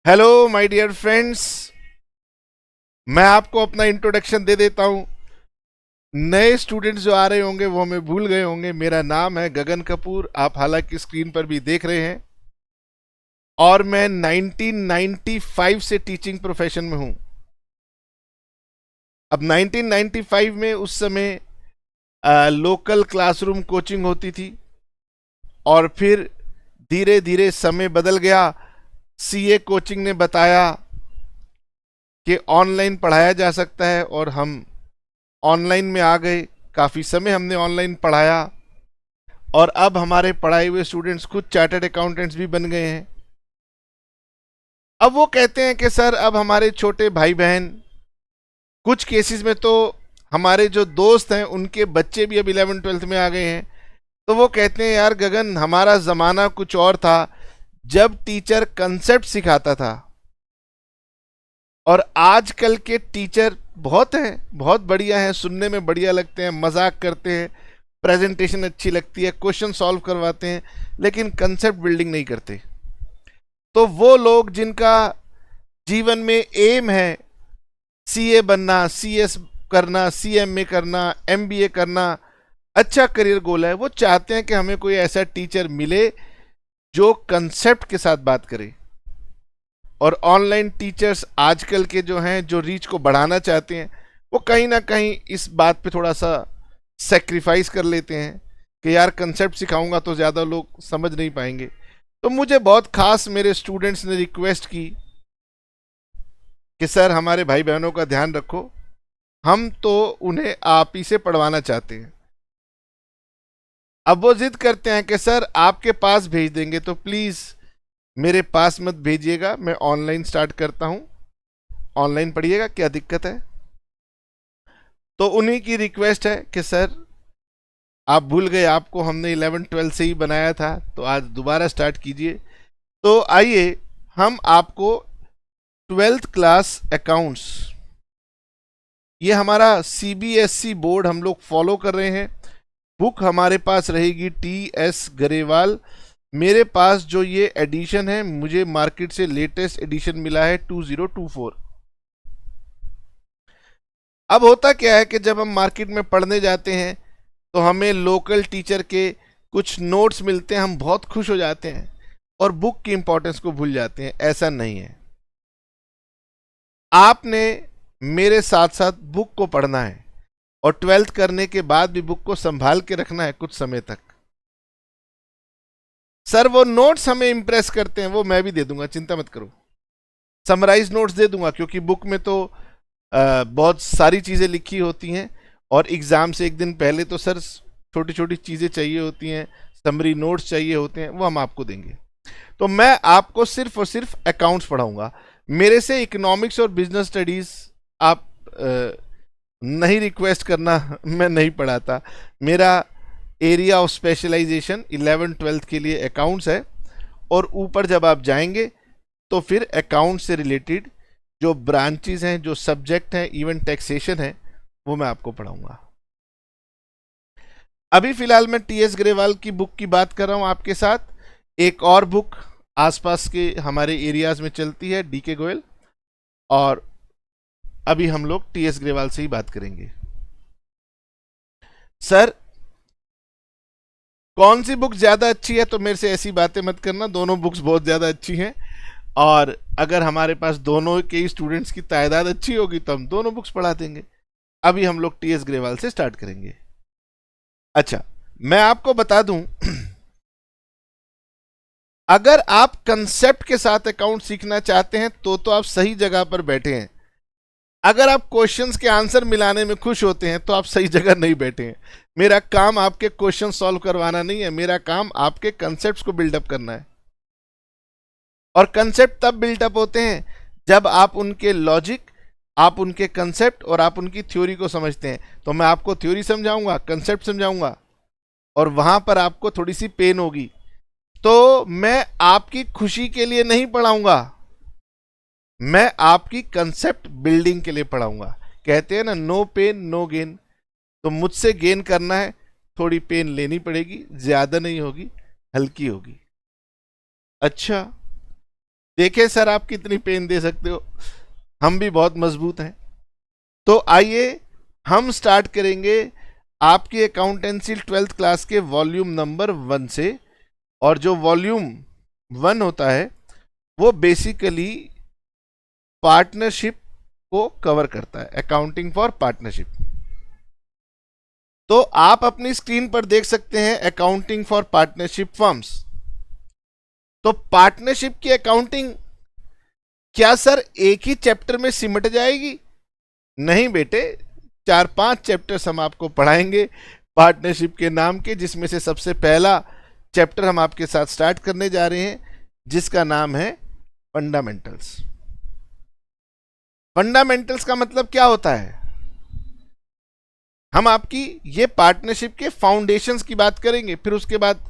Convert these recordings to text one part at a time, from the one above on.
Hello my dear friends. मैं आपको अपना इंट्रोडक्शन दे देता हूं। नए स्टूडेंट्स जो आ रहे होंगे वो हमें भूल गए होंगे। मेरा नाम है गगन कपूर, आप हालांकि स्क्रीन पर भी देख रहे हैं, और मैं 1995 से टीचिंग प्रोफेशन में हूं। अब 1995 में उस समय लोकल क्लासरूम कोचिंग होती थी, और फिर धीरे धीरे समय बदल गया। सीए कोचिंग ने बताया कि ऑनलाइन पढ़ाया जा सकता है, और हम ऑनलाइन में आ गए। काफ़ी समय हमने ऑनलाइन पढ़ाया, और अब हमारे पढ़ाए हुए स्टूडेंट्स खुद चार्टर्ड अकाउंटेंट्स भी बन गए हैं। अब वो कहते हैं कि सर, अब हमारे छोटे भाई बहन, कुछ केसेस में तो हमारे जो दोस्त हैं उनके बच्चे भी अब 11th-12th में आ गए हैं। तो वो कहते हैं, यार गगन, हमारा ज़माना कुछ और था जब टीचर कंसेप्ट सिखाता था, और आजकल के टीचर बहुत हैं, बहुत बढ़िया हैं, सुनने में बढ़िया लगते हैं, मजाक करते हैं, प्रेजेंटेशन अच्छी लगती है, क्वेश्चन सॉल्व करवाते हैं, लेकिन कंसेप्ट बिल्डिंग नहीं करते। तो वो लोग जिनका जीवन में एम है सीए बनना, सीएस करना, सीएमए करना, एमबीए करना, अच्छा करियर गोल है, वो चाहते हैं कि हमें कोई ऐसा टीचर मिले जो कंसेप्ट के साथ बात करे। और ऑनलाइन टीचर्स आजकल के जो हैं, जो रीच को बढ़ाना चाहते हैं, वो कहीं ना कहीं इस बात पे थोड़ा सा सेक्रीफाइस कर लेते हैं कि यार कंसेप्ट सिखाऊंगा तो ज़्यादा लोग समझ नहीं पाएंगे। तो मुझे बहुत खास मेरे स्टूडेंट्स ने रिक्वेस्ट की कि सर, हमारे भाई बहनों का ध्यान रखो, हम तो उन्हें आप ही से पढ़वाना चाहते हैं। अब वो जिद करते हैं कि सर आपके पास भेज देंगे, तो प्लीज़ मेरे पास मत भेजिएगा, मैं ऑनलाइन स्टार्ट करता हूं, ऑनलाइन पढ़िएगा, क्या दिक्कत है। तो उन्हीं की रिक्वेस्ट है कि सर, आप भूल गए, आपको हमने 11th-12th से ही बनाया था, तो आज दोबारा स्टार्ट कीजिए। तो आइए हम आपको 12th क्लास अकाउंट्स, ये हमारा सीबीएसई बोर्ड हम लोग फॉलो कर रहे हैं। बुक हमारे पास रहेगी टी.एस. गरेवाल। मेरे पास जो ये एडिशन है, मुझे मार्केट से लेटेस्ट एडिशन मिला है 2024। अब होता क्या है कि जब हम मार्केट में पढ़ने जाते हैं तो हमें लोकल टीचर के कुछ नोट्स मिलते हैं, हम बहुत खुश हो जाते हैं और बुक की इंपॉर्टेंस को भूल जाते हैं। ऐसा नहीं है, आपने मेरे साथ साथ बुक को पढ़ना है, और 12th करने के बाद भी बुक को संभाल के रखना है कुछ समय तक। सर, वो नोट्स हमें इंप्रेस करते हैं, वो मैं भी दे दूंगा, चिंता मत करो। समराइज नोट्स दे दूंगा, क्योंकि बुक में तो बहुत सारी चीज़ें लिखी होती हैं, और एग्ज़ाम से एक दिन पहले तो सर छोटी छोटी चीज़ें चाहिए होती हैं, समरी नोट्स चाहिए होते हैं, वो हम आपको देंगे। तो मैं आपको सिर्फ और सिर्फ अकाउंट्स पढ़ाऊंगा। मेरे से इकोनॉमिक्स और बिजनेस स्टडीज़ आप नहीं रिक्वेस्ट करना, मैं नहीं पढ़ाता। मेरा एरिया ऑफ स्पेशलाइजेशन 11th-12th के लिए अकाउंट्स है, और ऊपर जब आप जाएंगे तो फिर अकाउंट से रिलेटेड जो ब्रांचेस हैं, जो सब्जेक्ट हैं, इवन टैक्सेशन है, वो मैं आपको पढ़ाऊंगा। अभी फिलहाल मैं टी.एस. गरेवाल की बुक की बात कर रहा हूं आपके साथ। एक और बुक आसपास के हमारे एरियाज में चलती है, डी.के. गोयल, और अभी हम लोग टी.एस. गरेवाल से ही बात करेंगे। सर, कौन सी बुक ज्यादा अच्छी है, तो मेरे से ऐसी बातें मत करना, दोनों बुक्स बहुत ज्यादा अच्छी हैं, और अगर हमारे पास दोनों के स्टूडेंट्स की तादाद अच्छी होगी तो हम दोनों बुक्स पढ़ा देंगे। अभी हम लोग टी.एस. गरेवाल से स्टार्ट करेंगे। अच्छा, मैं आपको बता दूं, अगर आप कंसेप्ट के साथ अकाउंट सीखना चाहते हैं तो आप सही जगह पर बैठे हैं। अगर आप क्वेश्चंस के आंसर मिलाने में खुश होते हैं तो आप सही जगह नहीं बैठे हैं। मेरा काम आपके क्वेश्चन सॉल्व करवाना नहीं है, मेरा काम आपके कंसेप्ट्स को बिल्डअप करना है। और कंसेप्ट तब बिल्डअप होते हैं जब आप उनके लॉजिक, आप उनके कंसेप्ट और आप उनकी थ्योरी को समझते हैं। तो मैं आपको थ्योरी समझाऊंगा, कंसेप्ट समझाऊंगा, और वहां पर आपको थोड़ी सी पेन होगी। तो मैं आपकी खुशी के लिए नहीं पढ़ाऊंगा, मैं आपकी कंसेप्ट बिल्डिंग के लिए पढ़ाऊंगा। कहते हैं ना, नो पेन नो गेन। तो मुझसे गेन करना है, थोड़ी पेन लेनी पड़ेगी, ज्यादा नहीं होगी, हल्की होगी। अच्छा, देखे सर आप कितनी पेन दे सकते हो, हम भी बहुत मजबूत हैं। तो आइए हम स्टार्ट करेंगे आपकी अकाउंटेंसी 12th क्लास के वॉल्यूम नंबर 1 से। और जो वॉल्यूम 1 होता है वो बेसिकली पार्टनरशिप को कवर करता है, अकाउंटिंग फॉर पार्टनरशिप। तो आप अपनी स्क्रीन पर देख सकते हैं अकाउंटिंग फॉर पार्टनरशिप फर्म्स। तो पार्टनरशिप की अकाउंटिंग क्या सर एक ही चैप्टर में सिमट जाएगी? नहीं बेटे, 4-5 चैप्टर्स हम आपको पढ़ाएंगे पार्टनरशिप के नाम के, जिसमें से सबसे पहला चैप्टर हम आपके साथ स्टार्ट करने जा रहे हैं जिसका नाम है फंडामेंटल्स। फंडामेंटल्स का मतलब क्या होता है? हम आपकी ये पार्टनरशिप के फाउंडेशंस की बात करेंगे, फिर उसके बाद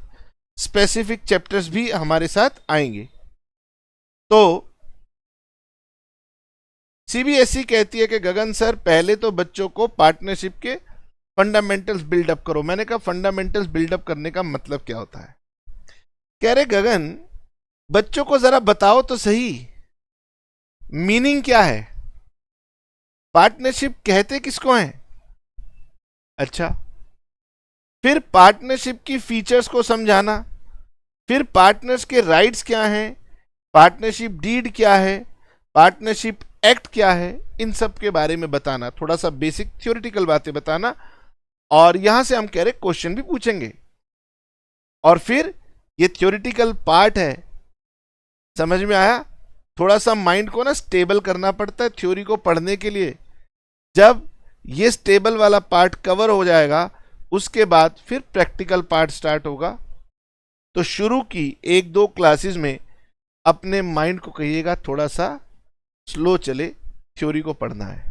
स्पेसिफिक चैप्टर्स भी हमारे साथ आएंगे। तो सीबीएसई कहती है कि गगन सर पहले तो बच्चों को पार्टनरशिप के फंडामेंटल्स बिल्डअप करो। मैंने कहा फंडामेंटल्स बिल्डअप करने का मतलब क्या होता है? कह रहे गगन बच्चों को जरा बताओ तो सही, मीनिंग क्या है, पार्टनरशिप कहते किसको हैं? अच्छा, फिर पार्टनरशिप की फीचर्स को समझाना, फिर पार्टनर्स के राइट्स क्या हैं, पार्टनरशिप डीड क्या है, पार्टनरशिप एक्ट क्या है, इन सब के बारे में बताना, थोड़ा सा बेसिक थ्योरेटिकल बातें बताना। और यहां से हम कह रहे क्वेश्चन भी पूछेंगे। और फिर ये थ्योरेटिकल पार्ट है, समझ में आया? थोड़ा सा माइंड को ना स्टेबल करना पड़ता है थ्योरी को पढ़ने के लिए। जब ये स्टेबल वाला पार्ट कवर हो जाएगा उसके बाद फिर प्रैक्टिकल पार्ट स्टार्ट होगा। तो शुरू की 1-2 क्लासेस में अपने माइंड को कहिएगा थोड़ा सा स्लो चले, थ्योरी को पढ़ना है।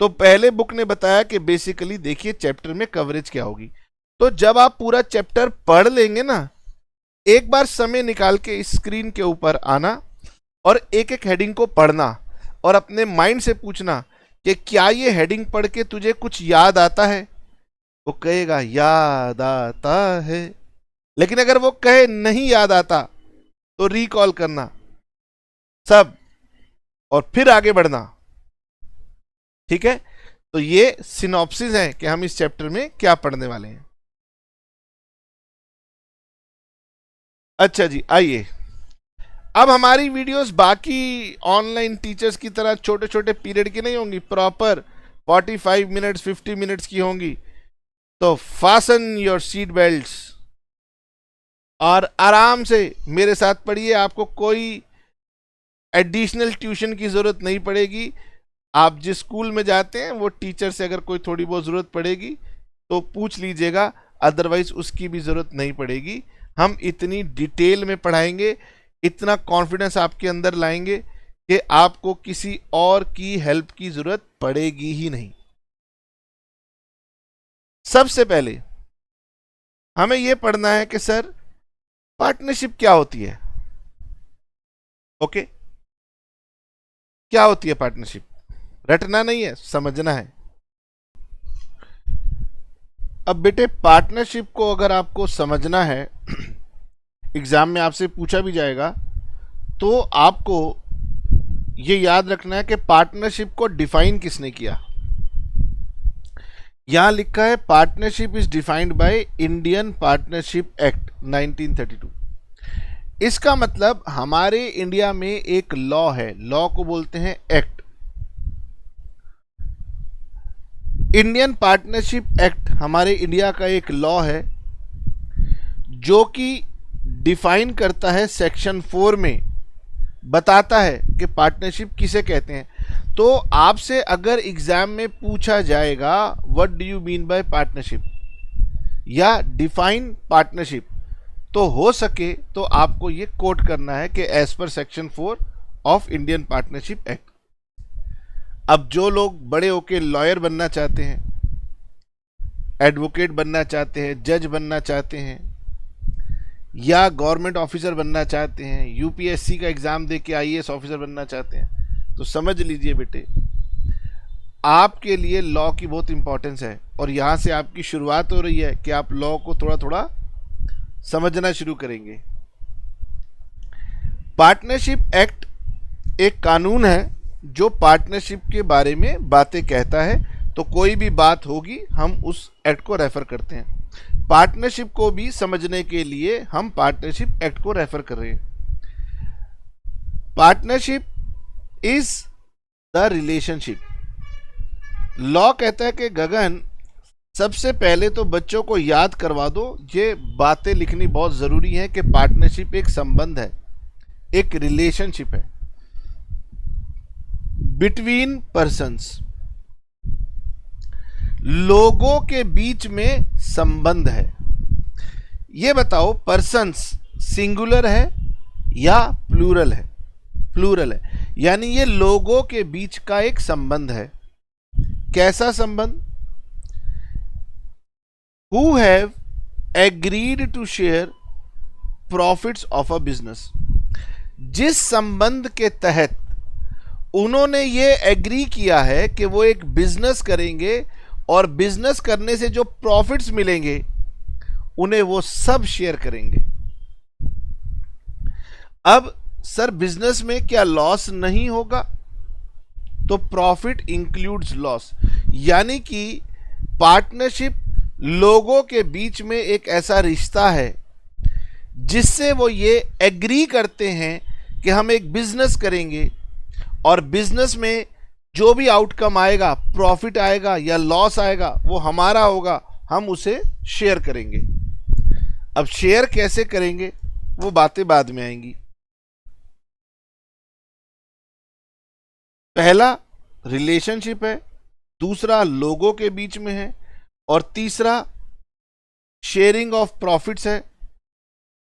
तो पहले बुक ने बताया कि बेसिकली देखिए चैप्टर में कवरेज क्या होगी। तो जब आप पूरा चैप्टर पढ़ लेंगे ना, एक बार समय निकाल के स्क्रीन के ऊपर आना और एक एक हेडिंग को पढ़ना और अपने माइंड से पूछना कि क्या ये हेडिंग पढ़ के तुझे कुछ याद आता है? वो कहेगा याद आता है। लेकिन अगर वो कहे नहीं याद आता तो रिकॉल करना सब और फिर आगे बढ़ना। ठीक है? तो ये सिनॉप्सिस है कि हम इस चैप्टर में क्या पढ़ने वाले हैं। अच्छा जी, आइए अब हमारी वीडियोस बाकी ऑनलाइन टीचर्स की तरह छोटे छोटे पीरियड की नहीं होंगी, प्रॉपर 45 मिनट्स 50 मिनट्स की होंगी। तो फासन योर सीट बेल्ट्स और आराम से मेरे साथ पढ़िए। आपको कोई एडिशनल ट्यूशन की जरूरत नहीं पड़ेगी। आप जिस स्कूल में जाते हैं वो टीचर से अगर कोई थोड़ी बहुत जरूरत पड़ेगी तो पूछ लीजिएगा, अदरवाइज उसकी भी जरूरत नहीं पड़ेगी। हम इतनी डिटेल में पढ़ाएंगे, इतना कॉन्फिडेंस आपके अंदर लाएंगे कि आपको किसी और की हेल्प की जरूरत पड़ेगी ही नहीं। सबसे पहले हमें यह पढ़ना है कि सर पार्टनरशिप क्या होती है। ओके, क्या होती है पार्टनरशिप? रटना नहीं है, समझना है। अब बेटे पार्टनरशिप को अगर आपको समझना है, एग्जाम में आपसे पूछा भी जाएगा, तो आपको ये याद रखना है कि पार्टनरशिप को डिफाइन किसने किया। यहां लिखा है partnership is defined by Indian partnership act 1932। इसका मतलब हमारे इंडिया में एक लॉ है, लॉ को बोलते हैं एक्ट। इंडियन पार्टनरशिप एक्ट हमारे इंडिया का एक लॉ है जो कि डिफाइन करता है, सेक्शन 4 में बताता है कि पार्टनरशिप किसे कहते हैं। तो आपसे अगर एग्जाम में पूछा जाएगा what do you mean by partnership या डिफाइन पार्टनरशिप, तो हो सके तो आपको ये कोट करना है कि as per section 4 of Indian partnership act. अब जो लोग बड़े होके लॉयर बनना चाहते हैं, एडवोकेट बनना चाहते हैं, जज बनना चाहते हैं या गवर्नमेंट ऑफिसर बनना चाहते हैं, यूपीएससी का एग्जाम दे के आईएएस ऑफिसर बनना चाहते हैं, तो समझ लीजिए बेटे आपके लिए लॉ की बहुत इंपॉर्टेंस है। और यहां से आपकी शुरुआत हो रही है कि आप लॉ को थोड़ा थोड़ा समझना शुरू करेंगे। पार्टनरशिप एक्ट एक कानून है जो पार्टनरशिप के बारे में बातें कहता है। तो कोई भी बात होगी हम उस एक्ट को रेफर करते हैं। पार्टनरशिप को भी समझने के लिए हम पार्टनरशिप एक्ट को रेफर कर रहे हैं। Partnership is the relationship. Law कहता है कि गगन, सबसे पहले तो बच्चों को याद करवा दो, ये बातें लिखनी बहुत ज़रूरी है कि पार्टनरशिप एक संबंध है, एक रिलेशनशिप है बिटवीन पर्सन्स। लोगों के बीच में संबंध है। ये बताओ पर्सन्स सिंगुलर है या प्लूरल है? प्लूरल है, यानी ये लोगों के बीच का एक संबंध है। कैसा संबंध? Who have agreed to share profits of a business। जिस संबंध के तहत उन्होंने ये एग्री किया है कि वो एक बिजनेस करेंगे और बिजनेस करने से जो प्रॉफिट्स मिलेंगे उन्हें वो सब शेयर करेंगे। अब सर बिजनेस में क्या लॉस नहीं होगा? तो प्रॉफिट इंक्लूड्स लॉस, यानी कि पार्टनरशिप लोगों के बीच में एक ऐसा रिश्ता है जिससे वो ये एग्री करते हैं कि हम एक बिजनेस करेंगे और बिजनेस में जो भी आउटकम आएगा, प्रॉफिट आएगा या लॉस आएगा, वो हमारा होगा, हम उसे शेयर करेंगे। अब शेयर कैसे करेंगे वो बातें बाद में आएंगी। पहला रिलेशनशिप है, दूसरा लोगों के बीच में है, और तीसरा शेयरिंग ऑफ प्रॉफिट्स है,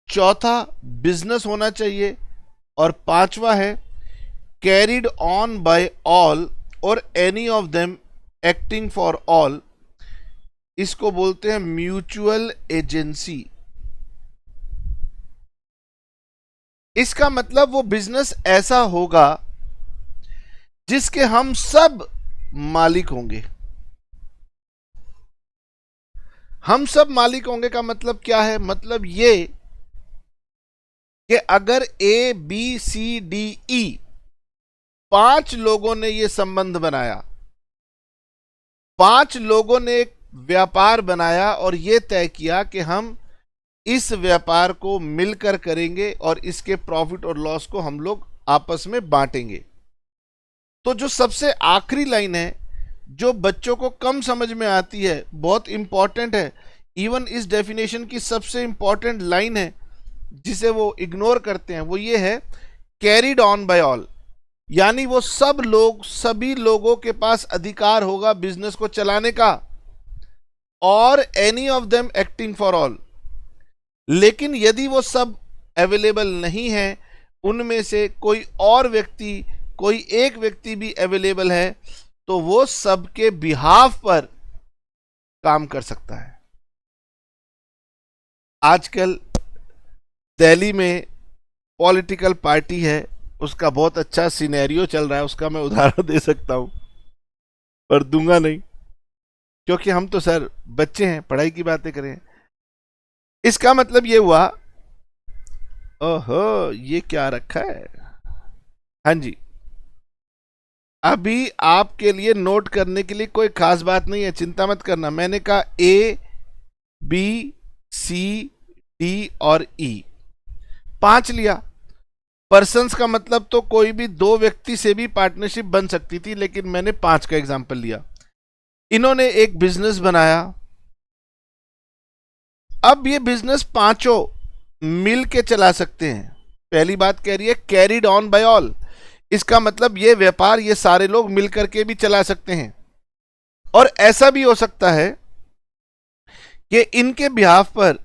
चौथा बिजनेस होना चाहिए, और पांचवा है कैरिड ऑन बाय ऑल और any of them acting for all. इसको बोलते हैं म्यूचुअल एजेंसी। इसका मतलब वो बिजनेस ऐसा होगा जिसके हम सब मालिक होंगे। हम सब मालिक होंगे का मतलब क्या है? मतलब ये कि अगर ए बी सी डी ई 5 लोगों ने ये संबंध बनाया, 5 लोगों ने एक व्यापार बनाया और ये तय किया कि हम इस व्यापार को मिलकर करेंगे और इसके प्रॉफिट और लॉस को हम लोग आपस में बांटेंगे। तो जो सबसे आखिरी लाइन है, जो बच्चों को कम समझ में आती है, बहुत इंपॉर्टेंट है, इवन इस डेफिनेशन की सबसे इंपॉर्टेंट लाइन है जिसे वो इग्नोर करते हैं, वो ये है कैरिड ऑन बाय ऑल। यानी वो सब लोग, सभी लोगों के पास अधिकार होगा बिजनेस को चलाने का, और any of them acting for all. लेकिन यदि वो सब अवेलेबल नहीं है, उनमें से कोई और व्यक्ति, कोई एक व्यक्ति भी अवेलेबल है, तो वो सबके बिहाफ पर काम कर सकता है। आजकल दिल्ली में पॉलिटिकल पार्टी है, उसका बहुत अच्छा सिनेरियो चल रहा है, उसका मैं उदाहरण दे सकता हूं, पर दूंगा नहीं क्योंकि हम तो सर बच्चे हैं, पढ़ाई की बातें करें। इसका मतलब ये हुआ, ओहो ये क्या रखा है, हाँ जी, अभी आपके लिए नोट करने के लिए कोई खास बात नहीं है, चिंता मत करना। मैंने कहा ए बी सी डी और ई, 5 लिया। पर्सन्स का मतलब तो कोई भी 2 व्यक्ति से भी पार्टनरशिप बन सकती थी, लेकिन मैंने 5 का एग्जांपल लिया। इन्होंने एक बिजनेस बनाया, अब ये बिजनेस 5 मिल के चला सकते हैं। पहली बात कह रही है कैरिड ऑन बाय ऑल, इसका मतलब ये व्यापार ये सारे लोग मिलकर के भी चला सकते हैं। और ऐसा भी हो सकता है कि इनके बिहाफ पर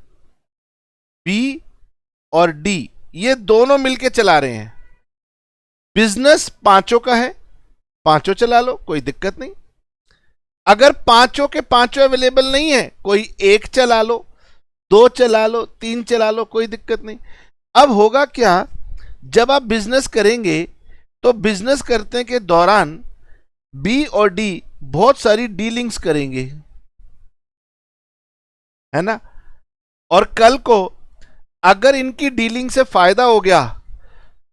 बी और डी ये दोनों मिलके चला रहे हैं। बिजनेस 5 का है, 5 चला लो, कोई दिक्कत नहीं। अगर 5 के 5 अवेलेबल नहीं है, कोई 1 चला लो, 2 चला लो, 3 चला लो, कोई दिक्कत नहीं। अब होगा क्या, जब आप बिजनेस करेंगे तो बिजनेस करने के दौरान बी और डी बहुत सारी डीलिंग्स करेंगे, है ना। और कल को अगर इनकी डीलिंग से फायदा हो गया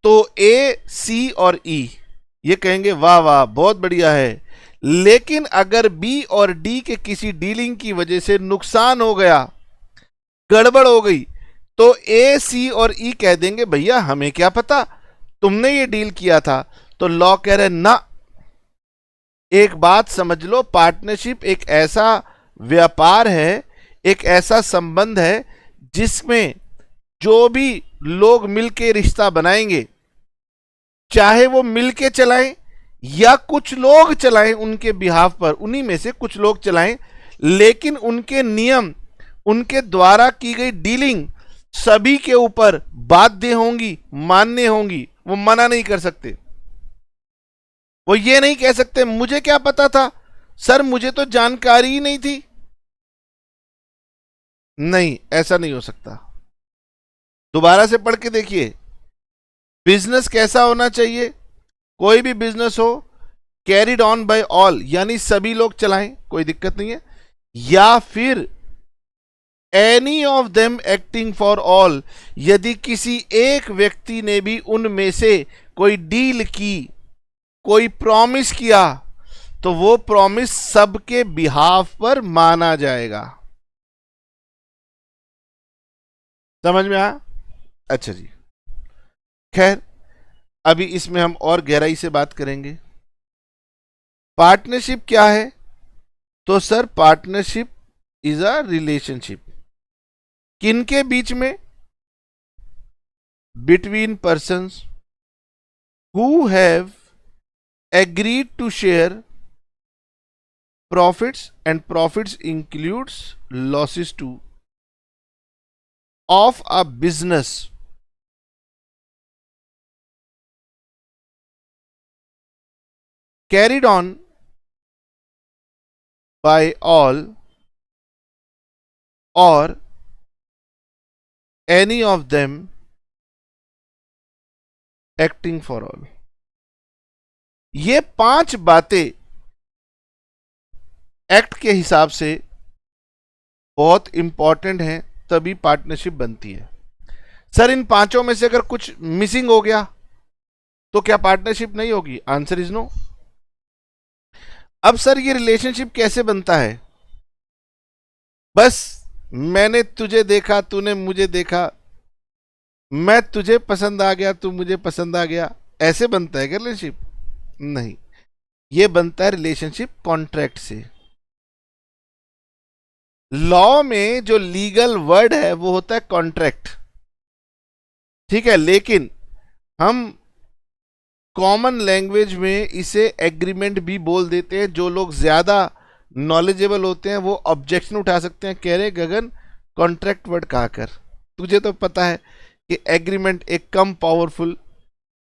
तो ए, सी और ई ये कहेंगे वाह वाह बहुत बढ़िया है। लेकिन अगर बी और डी के किसी डीलिंग की वजह से नुकसान हो गया, गड़बड़ हो गई, तो ए, सी और ई कह देंगे भैया हमें क्या पता, तुमने ये डील किया था। तो लॉ कह रहे ना, एक बात समझ लो, पार्टनरशिप एक ऐसा व्यापार है, एक ऐसा संबंध है जिसमें जो भी लोग मिलके रिश्ता बनाएंगे, चाहे वो मिलके चलाएं या कुछ लोग चलाएं उनके बिहाफ पर, उन्हीं में से कुछ लोग चलाएं, लेकिन उनके नियम, उनके द्वारा की गई डीलिंग सभी के ऊपर बाध्य होंगी, मान्य होंगी। वो मना नहीं कर सकते। वो ये नहीं कह सकते मुझे क्या पता था सर, मुझे तो जानकारी ही नहीं थी। नहीं, ऐसा नहीं हो सकता। दोबारा से पढ़ के देखिए, बिजनेस कैसा होना चाहिए, कोई भी बिजनेस हो, कैरिड ऑन बाय ऑल, यानी सभी लोग चलाएं, कोई दिक्कत नहीं है, या फिर any of them acting for all, यदि किसी एक व्यक्ति ने भी उनमें से कोई डील की, कोई प्रॉमिस किया, तो वो प्रॉमिस सबके बिहाफ पर माना जाएगा। समझ में आया? अच्छा जी, खैर अभी इसमें हम और गहराई से बात करेंगे। पार्टनरशिप क्या है? तो sir partnership is a relationship. किनके बीच में? Between persons who have agreed to share profits, and profits includes losses too, of a business carried on by all or any of them acting for all। ये 5 बातें act के हिसाब से बहुत important हैं, तभी पार्टनरशिप बनती है। सर इन 5 में से अगर कुछ मिसिंग हो गया तो क्या पार्टनरशिप नहीं होगी? Answer is no. अब सर ये रिलेशनशिप कैसे बनता है? बस मैंने तुझे देखा, तूने मुझे देखा, मैं तुझे पसंद आ गया, तू मुझे पसंद आ गया, ऐसे बनता है क्या रिलेशनशिप? नहीं, ये बनता है रिलेशनशिप कॉन्ट्रैक्ट से। लॉ में जो लीगल वर्ड है वो होता है कॉन्ट्रैक्ट, ठीक है, लेकिन हम कॉमन लैंग्वेज में इसे एग्रीमेंट भी बोल देते हैं। जो लोग ज्यादा नॉलेजेबल होते हैं वो ऑब्जेक्शन उठा सकते हैं, कह रहे गगन कॉन्ट्रैक्ट वर्ड कहा कर, तुझे तो पता है कि एग्रीमेंट एक कम पावरफुल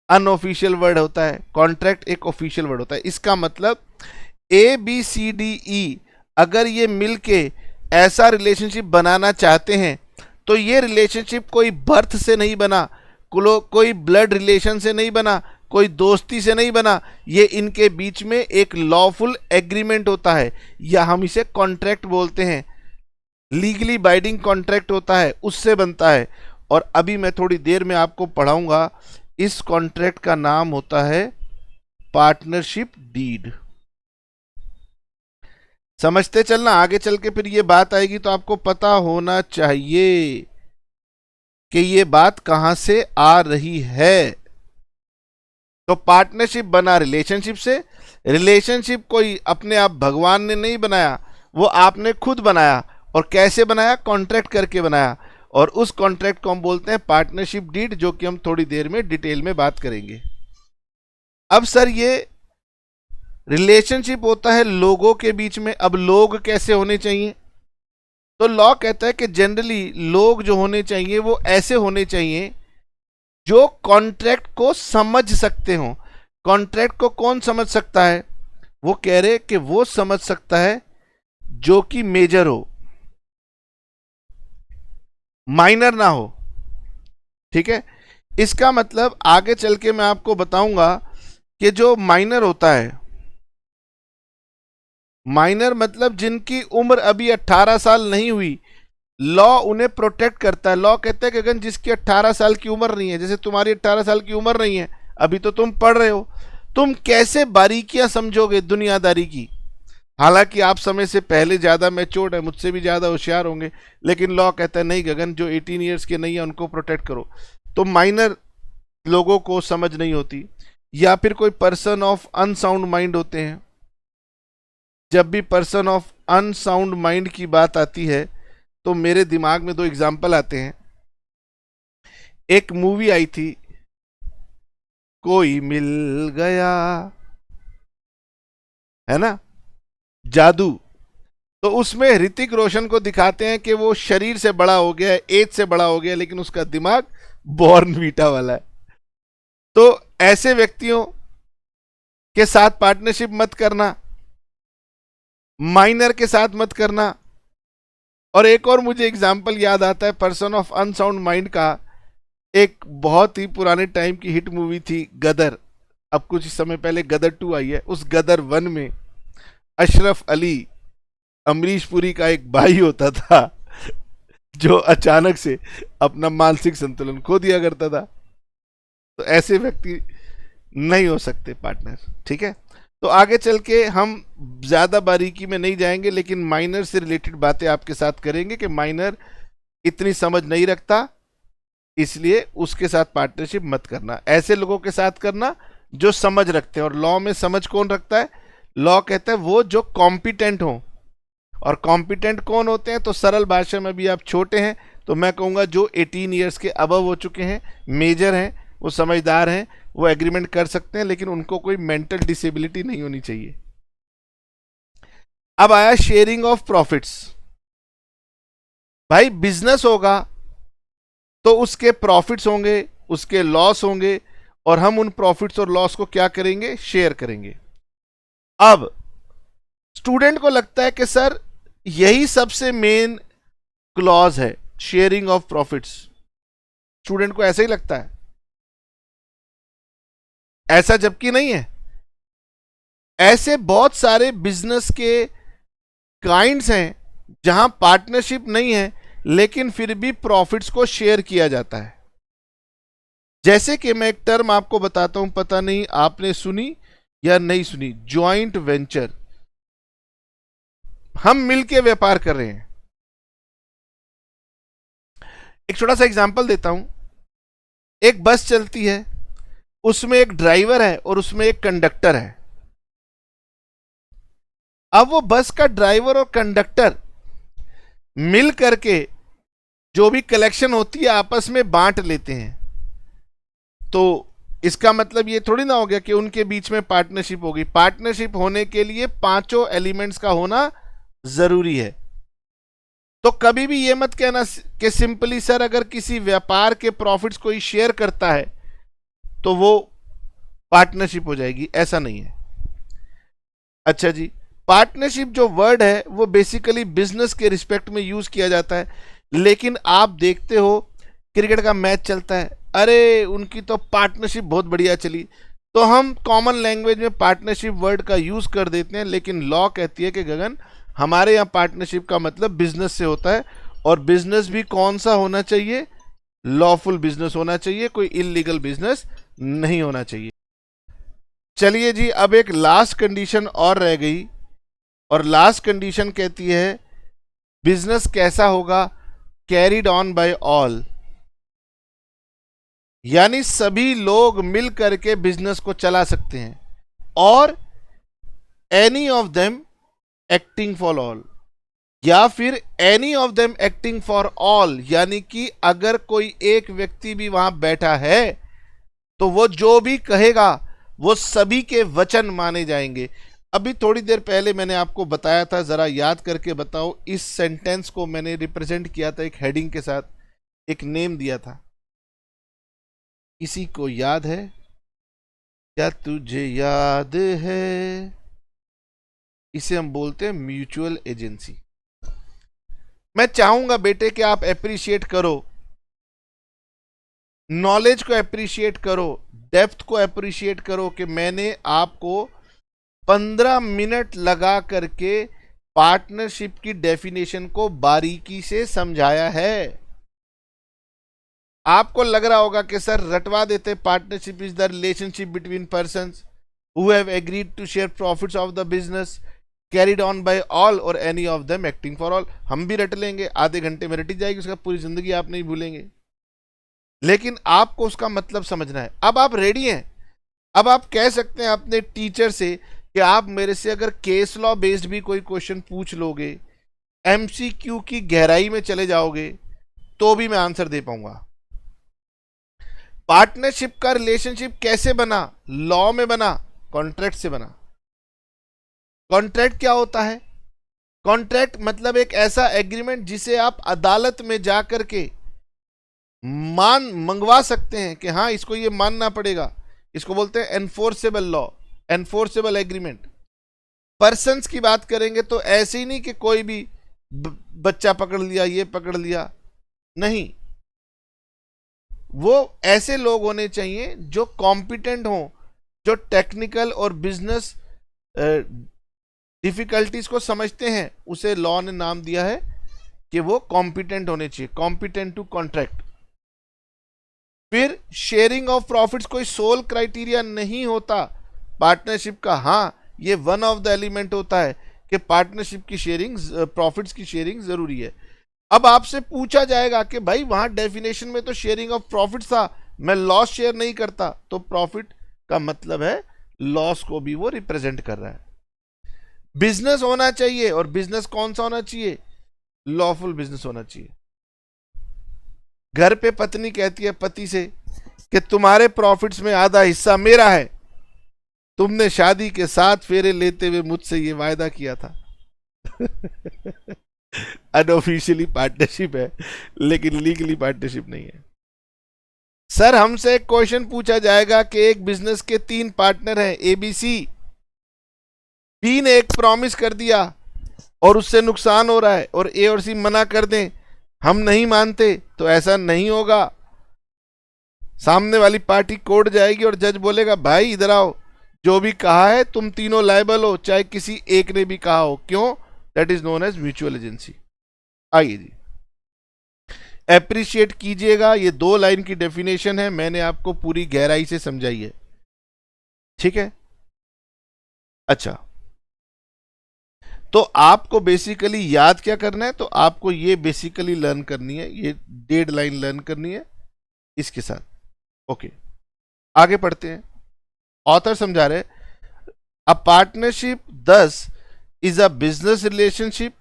अनऑफिशियल वर्ड होता है, कॉन्ट्रैक्ट एक ऑफिशियल वर्ड होता है। इसका मतलब ए बी सी डी ई अगर ये मिलके ऐसा रिलेशनशिप बनाना चाहते हैं तो ये रिलेशनशिप कोई बर्थ से नहीं बना, कोई ब्लड रिलेशन से नहीं बना, कोई दोस्ती से नहीं बना, ये इनके बीच में एक लॉफुल एग्रीमेंट होता है, या हम इसे कॉन्ट्रैक्ट बोलते हैं, लीगली बाइंडिंग कॉन्ट्रैक्ट होता है, उससे बनता है। और अभी मैं थोड़ी देर में आपको पढ़ाऊंगा, इस कॉन्ट्रैक्ट का नाम होता है पार्टनरशिप डीड। समझते चलना, आगे चल के फिर ये बात आएगी तो आपको पता होना चाहिए कि ये बात कहां से आ रही है। तो पार्टनरशिप बना रिलेशनशिप से, रिलेशनशिप कोई अपने आप भगवान ने नहीं बनाया, वो आपने खुद बनाया। और कैसे बनाया? कॉन्ट्रैक्ट करके बनाया, और उस कॉन्ट्रैक्ट को हम बोलते हैं पार्टनरशिप डीड, जो कि हम थोड़ी देर में डिटेल में बात करेंगे। अब सर ये रिलेशनशिप होता है लोगों के बीच में। अब लोग कैसे होने चाहिए? तो लॉ कहता है कि जनरली लोग जो होने चाहिए वो ऐसे होने चाहिए जो कॉन्ट्रैक्ट को समझ सकते हो। कॉन्ट्रैक्ट को कौन समझ सकता है? वो कह रहे कि वो समझ सकता है जो कि मेजर हो, माइनर ना हो, ठीक है। इसका मतलब आगे चल के मैं आपको बताऊंगा कि जो माइनर होता है, माइनर मतलब जिनकी उम्र अभी 18 साल नहीं हुई लॉ उन्हें प्रोटेक्ट करता है। लॉ कहता है कि अगर जिसकी 18 साल की उम्र नहीं है, जैसे तुम्हारी 18 साल की उम्र नहीं है, अभी तो तुम पढ़ रहे हो, तुम कैसे बारीकियां समझोगे दुनियादारी की। हालांकि आप समय से पहले ज्यादा मैच्योर्ड है, मुझसे भी ज्यादा होशियार होंगे, लेकिन लॉ कहता है नहीं गगन, जो 18 ईयर्स के नहीं है उनको प्रोटेक्ट करो। तो माइनर लोगों को समझ नहीं होती, या फिर कोई पर्सन ऑफ अनसाउंड माइंड होते हैं। जब भी पर्सन ऑफ अनसाउंड माइंड की बात आती है तो मेरे दिमाग में दो एग्जाम्पल आते हैं। एक मूवी आई थी, कोई मिल गया, है ना, जादू। तो उसमें ऋतिक रोशन को दिखाते हैं कि वो शरीर से बड़ा हो गया है, एज से बड़ा हो गया है, लेकिन उसका दिमाग बॉर्नवीटा वाला है। तो ऐसे व्यक्तियों के साथ पार्टनरशिप मत करना, माइनर के साथ मत करना। और एक और मुझे एग्जाम्पल याद आता है पर्सन ऑफ अनसाउंड माइंड का। एक बहुत ही पुराने टाइम की हिट मूवी थी गदर। अब कुछ समय पहले गदर 2 आई है। उस गदर 1 में अशरफ अली अमरीश पुरी का एक भाई होता था जो अचानक से अपना मानसिक संतुलन खो दिया करता था। तो ऐसे व्यक्ति नहीं हो सकते पार्टनर, ठीक है। तो आगे चल के हम ज्यादा बारीकी में नहीं जाएंगे, लेकिन माइनर से रिलेटेड बातें आपके साथ करेंगे कि माइनर इतनी समझ नहीं रखता, इसलिए उसके साथ पार्टनरशिप मत करना। ऐसे लोगों के साथ करना जो समझ रखते हैं। और लॉ में समझ कौन रखता है? लॉ कहता है वो जो कॉम्पिटेंट हो। और कॉम्पिटेंट कौन होते हैं? तो सरल भाषा में भी आप छोटे हैं तो मैं कहूंगा जो 18 ईयर्स के अबव हो चुके हैं, मेजर हैं, वो समझदार हैं, वो एग्रीमेंट कर सकते हैं, लेकिन उनको कोई मेंटल डिसेबिलिटी नहीं होनी चाहिए। अब आया शेयरिंग ऑफ प्रॉफिट्स। भाई बिजनेस होगा तो उसके प्रॉफिट्स होंगे, उसके लॉस होंगे, और हम उन प्रॉफिट्स और लॉस को क्या करेंगे? शेयर करेंगे। अब स्टूडेंट को लगता है कि सर यही सबसे मेन क्लॉज है, शेयरिंग ऑफ प्रॉफिट्स। स्टूडेंट को ऐसा ही लगता है, ऐसा जबकि नहीं है। ऐसे बहुत सारे बिजनेस के काइंड्स हैं जहां पार्टनरशिप नहीं है लेकिन फिर भी प्रॉफिट्स को शेयर किया जाता है। जैसे कि मैं एक टर्म आपको बताता हूं, पता नहीं आपने सुनी या नहीं सुनी, जॉइंट वेंचर। हम मिलके व्यापार कर रहे हैं। एक छोटा सा एग्जांपल देता हूं। एक बस चलती है, उसमें एक ड्राइवर है और उसमें एक कंडक्टर है। अब वो बस का ड्राइवर और कंडक्टर मिल करके जो भी कलेक्शन होती है आपस में बांट लेते हैं। तो इसका मतलब ये थोड़ी ना हो गया कि उनके बीच में पार्टनरशिप होगी। पार्टनरशिप होने के लिए पांचों एलिमेंट्स का होना जरूरी है। तो कभी भी ये मत कहना कि सिंपली सर अगर किसी व्यापार के प्रॉफिट्स कोई शेयर करता है तो वो पार्टनरशिप हो जाएगी, ऐसा नहीं है। अच्छा जी, पार्टनरशिप जो वर्ड है वो बेसिकली बिजनेस के रिस्पेक्ट में यूज किया जाता है। लेकिन आप देखते हो क्रिकेट का मैच चलता है, अरे उनकी तो पार्टनरशिप बहुत बढ़िया चली, तो हम कॉमन लैंग्वेज में पार्टनरशिप वर्ड का यूज कर देते हैं। लेकिन लॉ कहती है कि गगन हमारे यहाँ पार्टनरशिप का मतलब बिजनेस से होता है, और बिजनेस भी कौन सा होना चाहिए? लॉफुल बिजनेस होना चाहिए, कोई इलीगल बिजनेस नहीं होना चाहिए। चलिए जी, अब एक लास्ट कंडीशन और रह गई, और लास्ट कंडीशन कहती है बिजनेस कैसा होगा? कैरिड ऑन बाय ऑल, यानी सभी लोग मिल करके बिजनेस को चला सकते हैं, और any of them acting for all, या फिर any of them acting for all, यानी कि अगर कोई एक व्यक्ति भी वहां बैठा है तो वो जो भी कहेगा वो सभी के वचन माने जाएंगे। अभी थोड़ी देर पहले मैंने आपको बताया था, जरा याद करके बताओ। इस सेंटेंस को मैंने रिप्रेजेंट किया था एक हेडिंग के साथ, एक नेम दिया था। किसी को याद है? क्या तुझे याद है? इसे हम बोलते हैं म्यूचुअल एजेंसी। मैं चाहूंगा बेटे कि आप अप्रिशिएट करो, नॉलेज को अप्रिशिएट करो, डेप्थ को अप्रिशिएट करो कि मैंने आपको 15 मिनट लगा करके पार्टनरशिप की डेफिनेशन को बारीकी से समझाया है। आपको लग रहा होगा कि सर रटवा देते, partnership is the relationship between persons who have agreed to share profits of the business carried on by all और any of them acting for all. हम भी रट लेंगे, आधे घंटे में रटी जाएगी, उसका पूरी जिंदगी आप नहीं भूलेंगे। लेकिन आपको उसका मतलब समझना है। अब आप रेडी हैं, अब आप कह सकते हैं अपने टीचर से कि आप मेरे से अगर केस लॉ बेस्ड भी कोई क्वेश्चन पूछ लोगे, एमसीक्यू की गहराई में चले जाओगे, तो भी मैं आंसर दे पाऊंगा। पार्टनरशिप का रिलेशनशिप कैसे बना? लॉ में बना, कॉन्ट्रैक्ट से बना। कॉन्ट्रैक्ट क्या होता है? कॉन्ट्रैक्ट मतलब एक ऐसा एग्रीमेंट जिसे आप अदालत में जाकर के मंगवा सकते हैं कि हाँ इसको ये मानना पड़ेगा। इसको बोलते हैं enforceable law, enforceable agreement. Persons की बात करेंगे तो ऐसे ही नहीं कि कोई भी बच्चा पकड़ लिया, ये पकड़ लिया, नहीं। वो ऐसे लोग होने चाहिए जो कॉम्पिटेंट हों, जो टेक्निकल और बिजनेस डिफिकल्टीज को समझते हैं। उसे लॉ ने नाम दिया है कि वो कॉम्पिटेंट होने चाहिए, कॉम्पिटेंट टू कॉन्ट्रैक्ट। फिर शेयरिंग ऑफ प्रॉफिट्स कोई सोल क्राइटेरिया नहीं होता पार्टनरशिप का। हाँ, ये वन ऑफ द एलिमेंट होता है कि पार्टनरशिप की शेयरिंग, प्रॉफिट्स की शेयरिंग जरूरी है। अब आपसे पूछा जाएगा कि भाई वहां डेफिनेशन में तो शेयरिंग ऑफ प्रॉफिट था, मैं लॉस शेयर नहीं करता, तो प्रॉफिट का मतलब है लॉस को भी वो रिप्रेजेंट कर रहा है। बिजनेस होना चाहिए, और बिजनेस कौन सा होना चाहिए? लॉफुल बिजनेस होना चाहिए। घर पे पत्नी कहती है पति से कि तुम्हारे प्रॉफिट्स में आधा हिस्सा मेरा है, तुमने शादी के 7 फेरे लेते हुए मुझसे ये वायदा किया था। अनऑफिशियली पार्टनरशिप है, लेकिन लीगली पार्टनरशिप नहीं है। सर हमसे एक क्वेश्चन पूछा जाएगा कि एक बिजनेस के 3 पार्टनर हैं, एबीसी। बी ने एक प्रॉमिस कर दिया और उससे नुकसान हो रहा है, और ए और सी मना कर दें, हम नहीं मानते, तो ऐसा नहीं होगा। सामने वाली पार्टी कोर्ट जाएगी और जज बोलेगा भाई इधर आओ, जो भी कहा है तुम तीनों लायबल हो, चाहे किसी एक ने भी कहा हो। क्यों? That is known as mutual agency. आइए जी, एप्रिशिएट कीजिएगा, ये 2 लाइन की डेफिनेशन है, मैंने आपको पूरी गहराई से समझाई है, ठीक है। अच्छा, तो आपको बेसिकली याद क्या करना है? तो आपको ये बेसिकली लर्न करनी है, ये 1.5 लाइन लर्न करनी है इसके साथ। ओके, आगे पढ़ते हैं। ऑथर समझा रहे, अ पार्टनरशिप दस is a business relationship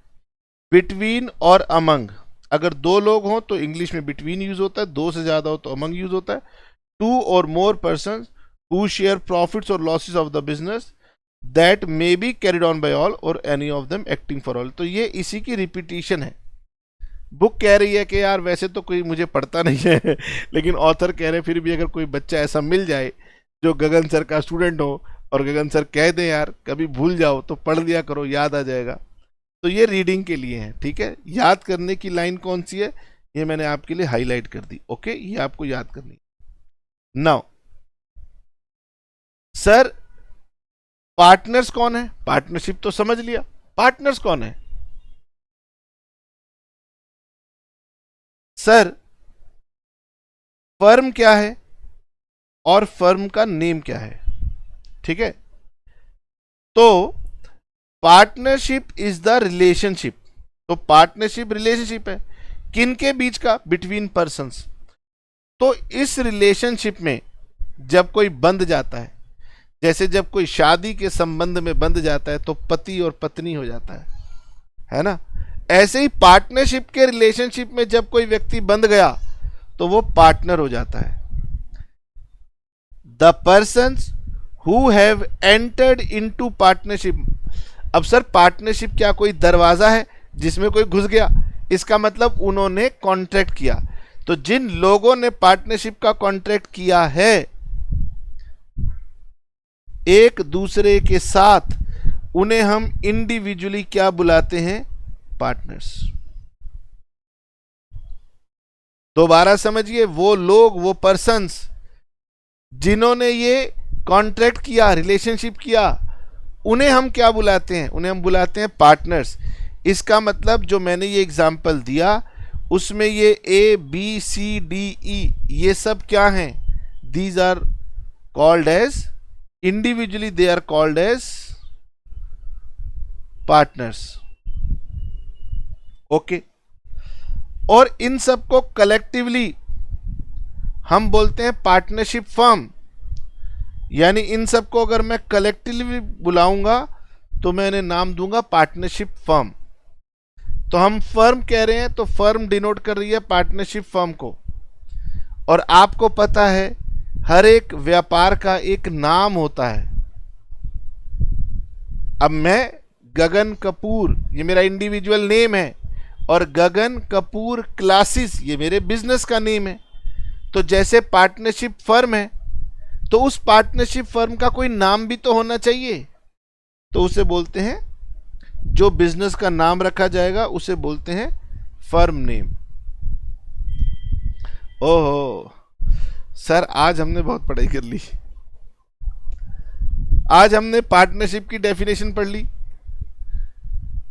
between और अमंग। अगर 2 लोग हों तो इंग्लिश में बिटवीन यूज होता है, 2 से ज्यादा हो तो अमंग यूज होता है। 2 और more person who share profits और losses of the business that may be carried on by all और any of them acting for all. तो ये इसी की रिपीटिशन है। बुक कह रही है कि यार वैसे तो कोई मुझे पढ़ता नहीं है, लेकिन ऑथर कह रहे फिर भी अगर कोई बच्चा ऐसा मिल जाए जो गगन सर का स्टूडेंट हो, और गगन सर कह दें यार कभी भूल जाओ तो पढ़ लिया करो, याद आ जाएगा। तो ये रीडिंग के लिए है, ठीक है। याद करने की लाइन कौन सी है, ये मैंने आपके लिए हाईलाइट कर दी। ओके, ये आपको याद करनी। नाउ सर पार्टनर्स कौन है? पार्टनरशिप तो समझ लिया, पार्टनर्स कौन है? सर फर्म क्या है और फर्म का नेम क्या है, ठीक है। तो पार्टनरशिप इज द रिलेशनशिप, तो पार्टनरशिप रिलेशनशिप है किन के बीच का? Between persons. तो इस रिलेशनशिप में जब कोई बंध जाता है, जैसे जब कोई शादी के संबंध में बंध जाता है तो पति और पत्नी हो जाता है ना। ऐसे ही पार्टनरशिप के रिलेशनशिप में जब कोई व्यक्ति बंध गया तो वो पार्टनर हो जाता है। The persons who have entered into partnership. अब सर पार्टनरशिप क्या कोई दरवाजा है जिसमें कोई घुस गया? इसका मतलब उन्होंने कॉन्ट्रैक्ट किया। तो जिन लोगों ने पार्टनरशिप का कॉन्ट्रैक्ट किया है एक दूसरे के साथ, उन्हें हम इंडिविजुअली क्या बुलाते हैं? पार्टनर्स। दोबारा समझिए, वो लोग, वो पर्सन्स जिन्होंने ये कॉन्ट्रैक्ट किया, रिलेशनशिप किया, उन्हें हम क्या बुलाते हैं? उन्हें हम बुलाते हैं पार्टनर्स। इसका मतलब जो मैंने ये एग्जाम्पल दिया उसमें ये ए बी सी डी ई ये सब क्या हैं? These are called as individually, they are called as partners. Okay, और इन सबको कलेक्टिवली हम बोलते हैं पार्टनरशिप फर्म। यानी इन सबको अगर मैं कलेक्टिवली बुलाऊंगा तो मैं इन्हें नाम दूंगा पार्टनरशिप फर्म। तो हम फर्म कह रहे हैं तो फर्म डिनोट कर रही है पार्टनरशिप फर्म को। और आपको पता है हर एक व्यापार का एक नाम होता है। अब मैं गगन कपूर, ये मेरा इंडिविजुअल नेम है, और गगन कपूर क्लासेस ये मेरे बिजनेस का नेम है। तो जैसे पार्टनरशिप फर्म है तो उस पार्टनरशिप फर्म का कोई नाम भी तो होना चाहिए, तो उसे बोलते हैं, जो बिजनेस का नाम रखा जाएगा उसे बोलते हैं फर्म नेम। ओहो सर, आज हमने बहुत पढ़ाई कर ली। आज हमने पार्टनरशिप की डेफिनेशन पढ़ ली,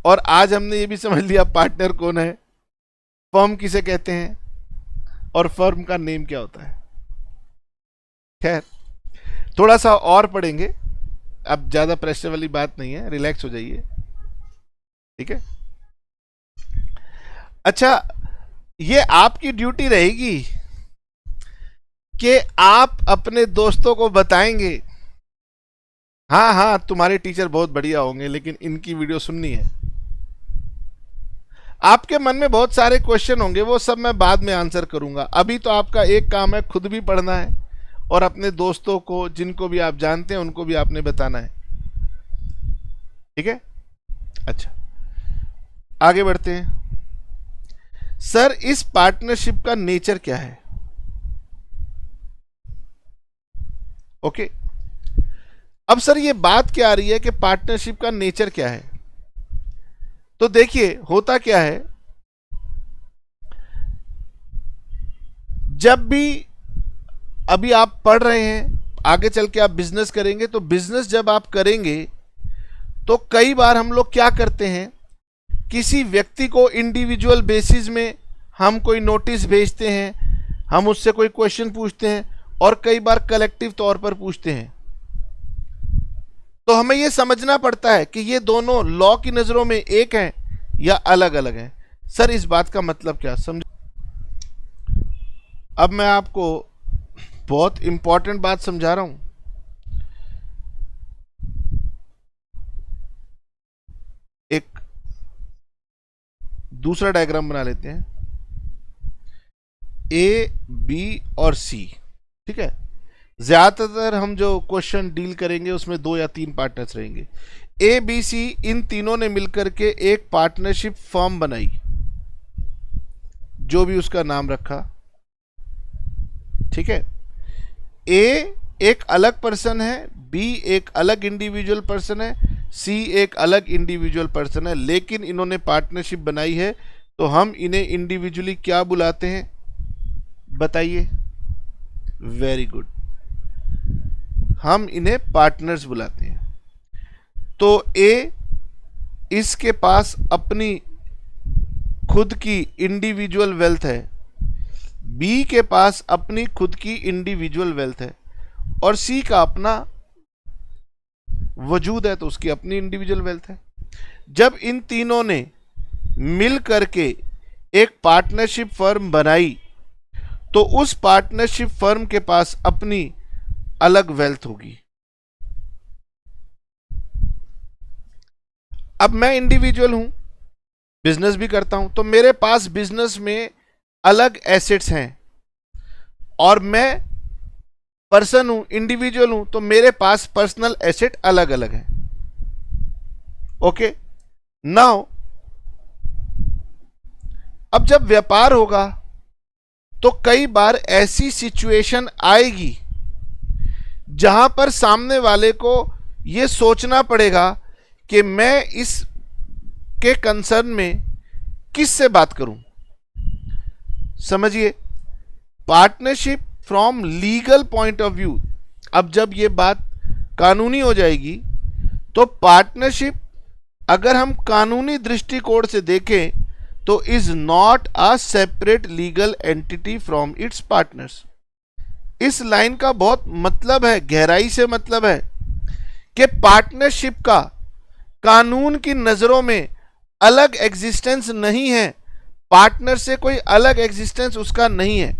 और आज हमने ये भी समझ लिया पार्टनर कौन है, फर्म किसे कहते हैं, और फर्म का नेम क्या होता है। खैर, थोड़ा सा और पढ़ेंगे, अब ज्यादा प्रेशर वाली बात नहीं है, रिलैक्स हो जाइए, ठीक है। अच्छा, ये आपकी ड्यूटी रहेगी कि आप अपने दोस्तों को बताएंगे, हाँ हाँ तुम्हारे टीचर बहुत बढ़िया होंगे लेकिन इनकी वीडियो सुननी है। आपके मन में बहुत सारे क्वेश्चन होंगे, वो सब मैं बाद में आंसर करूंगा। अभी तो आपका एक काम है, खुद भी पढ़ना है और अपने दोस्तों को, जिनको भी आप जानते हैं, उनको भी आपने बताना है, ठीक है। अच्छा, आगे बढ़ते हैं। सर, इस पार्टनरशिप का नेचर क्या है? ओके, अब सर ये बात क्या आ रही है कि पार्टनरशिप का नेचर क्या है? तो देखिए, होता क्या है, जब भी अभी आप पढ़ रहे हैं, आगे चल के आप बिजनेस करेंगे, तो बिजनेस जब आप करेंगे तो कई बार हम लोग क्या करते हैं, किसी व्यक्ति को इंडिविजुअल बेसिस में हम कोई नोटिस भेजते हैं, हम उससे कोई क्वेश्चन पूछते हैं, और कई बार कलेक्टिव तौर पर पूछते हैं। तो हमें यह समझना पड़ता है कि ये दोनों लॉ की नजरों में एक हैं या अलग अलग हैं। सर, इस बात का मतलब क्या, समझ? अब मैं आपको बहुत इंपॉर्टेंट बात समझा रहा हूं। एक दूसरा डायग्राम बना लेते हैं, ए बी और सी, ठीक है। ज्यादातर हम जो क्वेश्चन डील करेंगे उसमें 2 या 3 पार्टनर्स रहेंगे। ए बी सी, इन तीनों ने मिलकर के एक पार्टनरशिप फर्म बनाई, जो भी उसका नाम रखा, ठीक है। ए एक अलग पर्सन है, बी एक अलग इंडिविजुअल पर्सन है, सी एक अलग इंडिविजुअल पर्सन है, लेकिन इन्होंने पार्टनरशिप बनाई है, तो हम इन्हें इंडिविजुअली क्या बुलाते हैं, बताइए? वेरी गुड, हम इन्हें पार्टनर्स बुलाते हैं। तो ए, इसके पास अपनी खुद की इंडिविजुअल वेल्थ है, बी के पास अपनी खुद की इंडिविजुअल वेल्थ है, और सी का अपना वजूद है तो उसकी अपनी इंडिविजुअल वेल्थ है। जब इन तीनों ने मिल करके एक पार्टनरशिप फर्म बनाई, तो उस पार्टनरशिप फर्म के पास अपनी अलग वेल्थ होगी। अब मैं इंडिविजुअल हूं, बिजनेस भी करता हूं, तो मेरे पास बिजनेस में अलग एसेट्स हैं, और मैं पर्सन हूं, इंडिविजुअल हूं, तो मेरे पास पर्सनल एसेट अलग अलग हैं। ओके, नाउ अब जब व्यापार होगा तो कई बार ऐसी सिचुएशन आएगी जहां पर सामने वाले को यह सोचना पड़ेगा कि मैं इस के कंसर्न में किस से बात करूं। समझिए, partnership from legal point of view, अब जब ये बात कानूनी हो जाएगी तो पार्टनरशिप अगर हम कानूनी दृष्टिकोण से देखें तो is not a separate legal entity from its partners. इस लाइन का बहुत मतलब है, गहराई से मतलब है कि पार्टनरशिप का कानून की नजरों में अलग एग्जिस्टेंस नहीं है, पार्टनर से कोई अलग एग्जिस्टेंस उसका नहीं है।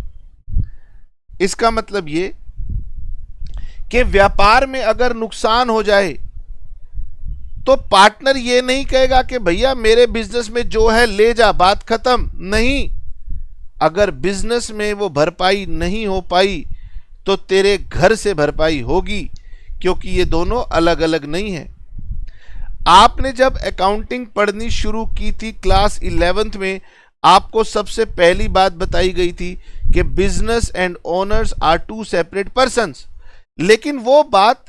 इसका मतलब ये कि व्यापार में अगर नुकसान हो जाए तो पार्टनर ये नहीं कहेगा कि भैया मेरे बिजनेस में जो है ले जा, बात खत्म। नहीं, अगर बिजनेस में वो भरपाई नहीं हो पाई तो तेरे घर से भरपाई होगी, क्योंकि ये दोनों अलग अलग नहीं है। आपने जब अकाउंटिंग पढ़नी शुरू की थी क्लास 11th में, आपको सबसे पहली बात बताई गई थी कि business and owners are two separate persons. लेकिन वो बात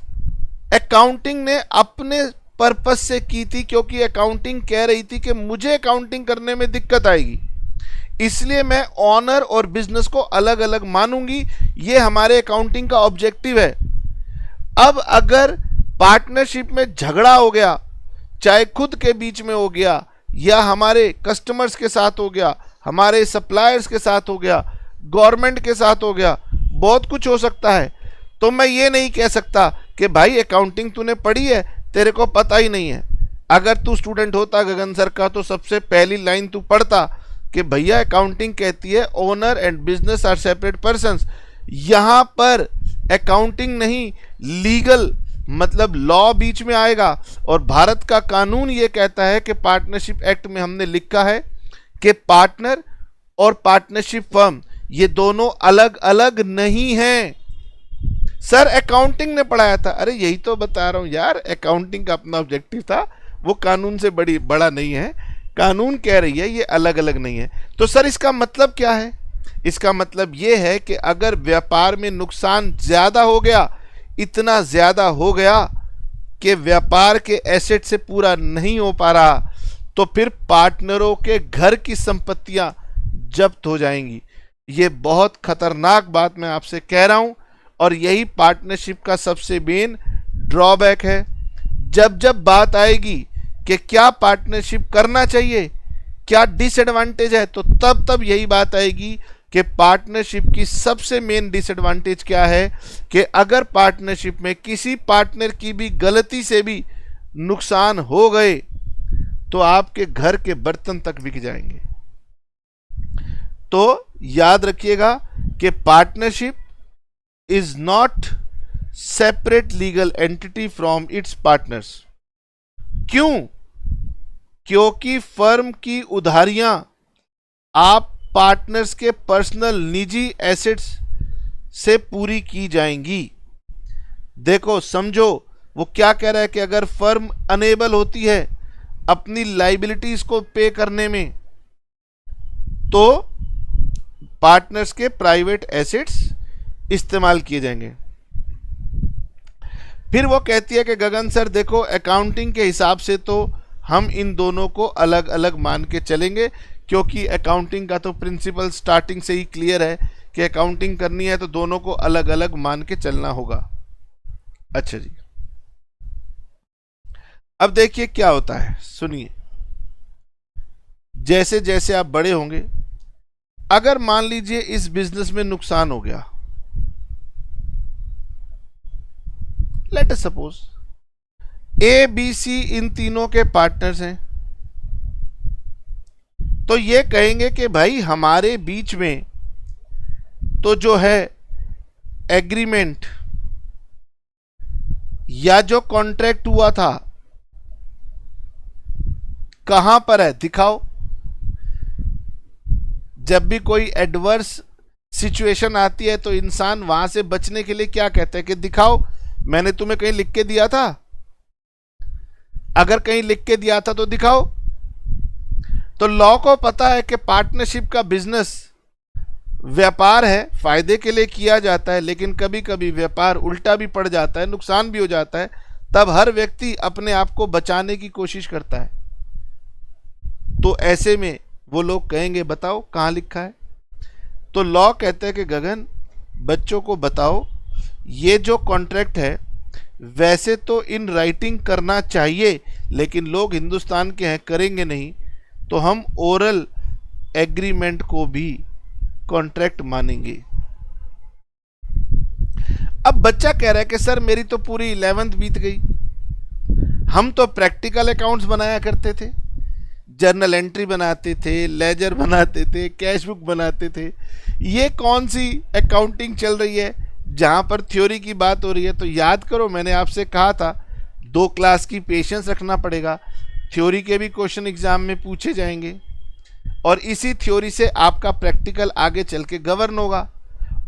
अकाउंटिंग ने अपने पर्पस से की थी, क्योंकि अकाउंटिंग कह रही थी कि मुझे अकाउंटिंग करने में दिक्कत आएगी, इसलिए मैं ओनर और बिजनेस को अलग अलग मानूंगी। ये हमारे अकाउंटिंग का ऑब्जेक्टिव है। अब अगर पार्टनरशिप में झगड़ा हो गया, चाहे खुद के बीच में हो गया या हमारे कस्टमर्स के साथ हो गया, हमारे सप्लायर्स के साथ हो गया, गवर्नमेंट के साथ हो गया, बहुत कुछ हो सकता है, तो मैं ये नहीं कह सकता कि भाई अकाउंटिंग तूने पढ़ी है, तेरे को पता ही नहीं है। अगर तू स्टूडेंट होता गगन सर का तो सबसे पहली लाइन तू पढ़ता कि भैया अकाउंटिंग कहती है owner and business are separate persons. यहां पर अकाउंटिंग नहीं, लीगल मतलब लॉ बीच में आएगा। और भारत का कानून ये कहता है कि पार्टनरशिप एक्ट में हमने लिखा है कि पार्टनर और पार्टनरशिप फर्म ये दोनों अलग अलग नहीं हैं। सर अकाउंटिंग ने पढ़ाया था, अरे यही तो बता रहा हूं यार, अकाउंटिंग का अपना ऑब्जेक्टिव था, वो कानून से बड़ा नहीं है। कानून कह रही है ये अलग अलग नहीं है। तो सर इसका मतलब क्या है? इसका मतलब ये है कि अगर व्यापार में नुकसान ज्यादा हो गया, इतना ज्यादा हो गया कि व्यापार के एसेट से पूरा नहीं हो पा रहा, तो फिर पार्टनरों के घर की संपत्तियां जब्त हो जाएंगी। ये बहुत खतरनाक बात मैं आपसे कह रहा हूं, और यही पार्टनरशिप का सबसे मेन ड्रॉबैक है। जब जब बात आएगी कि क्या पार्टनरशिप करना चाहिए, क्या डिसएडवांटेज है, तो तब तब यही बात आएगी कि पार्टनरशिप की सबसे मेन डिसएडवांटेज क्या है कि अगर पार्टनरशिप में किसी पार्टनर की भी गलती से भी नुकसान हो गए तो आपके घर के बर्तन तक बिक जाएंगे। तो याद रखिएगा कि partnership is not separate legal entity from its partners. क्यों? क्योंकि फर्म की उधारियां आप पार्टनर्स के पर्सनल निजी एसेट्स से पूरी की जाएंगी। देखो समझो, वो क्या कह रहा है कि अगर फर्म अनेबल होती है अपनी लाइबिलिटीज को पे करने में, तो पार्टनर्स के प्राइवेट एसेट्स इस्तेमाल किए जाएंगे। फिर वो कहती है कि गगन सर देखो, अकाउंटिंग के हिसाब से तो हम इन दोनों को अलग अलग मान के चलेंगे, क्योंकि अकाउंटिंग का तो प्रिंसिपल स्टार्टिंग से ही क्लियर है कि अकाउंटिंग करनी है तो दोनों को अलग अलग मान के चलना होगा। अच्छा जी, अब देखिए क्या होता है, सुनिए। जैसे जैसे आप बड़े होंगे, अगर मान लीजिए इस बिजनेस में नुकसान हो गया, let us suppose A B C इन तीनों के पार्टनर्स हैं, तो ये कहेंगे कि भाई हमारे बीच में तो जो है एग्रीमेंट या जो कॉन्ट्रैक्ट हुआ था कहां पर है, दिखाओ। जब भी कोई एडवर्स सिचुएशन आती है तो इंसान वहां से बचने के लिए क्या कहता है कि दिखाओ, मैंने तुम्हें कहीं लिख के दिया था, अगर कहीं लिख के दिया था तो दिखाओ। तो लॉ को पता है कि पार्टनरशिप का बिजनेस व्यापार है, फायदे के लिए किया जाता है, लेकिन कभी कभी व्यापार उल्टा भी पड़ जाता है, नुकसान भी हो जाता है। तब हर व्यक्ति अपने आप को बचाने की कोशिश करता है। तो ऐसे में वो लोग कहेंगे बताओ कहां लिखा है। तो लॉ कहते हैं कि गगन, बच्चों को बताओ, ये जो कॉन्ट्रैक्ट है वैसे तो इन राइटिंग करना चाहिए, लेकिन लोग हिंदुस्तान के हैं, करेंगे नहीं, तो हम ओरल एग्रीमेंट को भी कॉन्ट्रैक्ट मानेंगे। अब बच्चा कह रहा है कि सर मेरी तो पूरी 11th बीत गई, हम तो प्रैक्टिकल अकाउंट्स बनाया करते थे, जर्नल एंट्री बनाते थे, लेजर बनाते थे, कैश बुक बनाते थे, ये कौन सी अकाउंटिंग चल रही है जहां पर थ्योरी की बात हो रही है? तो याद करो, मैंने आपसे कहा था 2 क्लास की पेशेंस रखना पड़ेगा, थ्योरी के भी क्वेश्चन एग्जाम में पूछे जाएंगे, और इसी थ्योरी से आपका प्रैक्टिकल आगे चल के गवर्न होगा।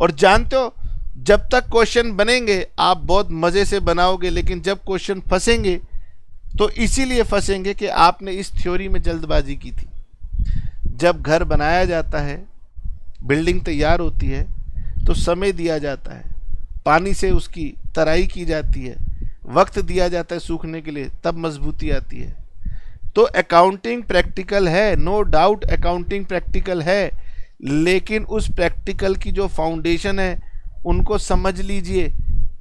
और जानते हो, जब तक क्वेश्चन बनेंगे आप बहुत मज़े से बनाओगे, लेकिन जब क्वेश्चन फंसेंगे तो इसीलिए फंसेंगे कि आपने इस थ्योरी में जल्दबाजी की थी। जब घर बनाया जाता है, बिल्डिंग तैयार होती है, तो समय दिया जाता है, पानी से उसकी तराई की जाती है, वक्त दिया जाता है सूखने के लिए, तब मजबूती आती है। तो अकाउंटिंग प्रैक्टिकल है, नो डाउट अकाउंटिंग प्रैक्टिकल है, लेकिन उस प्रैक्टिकल की जो फाउंडेशन है उनको समझ लीजिए।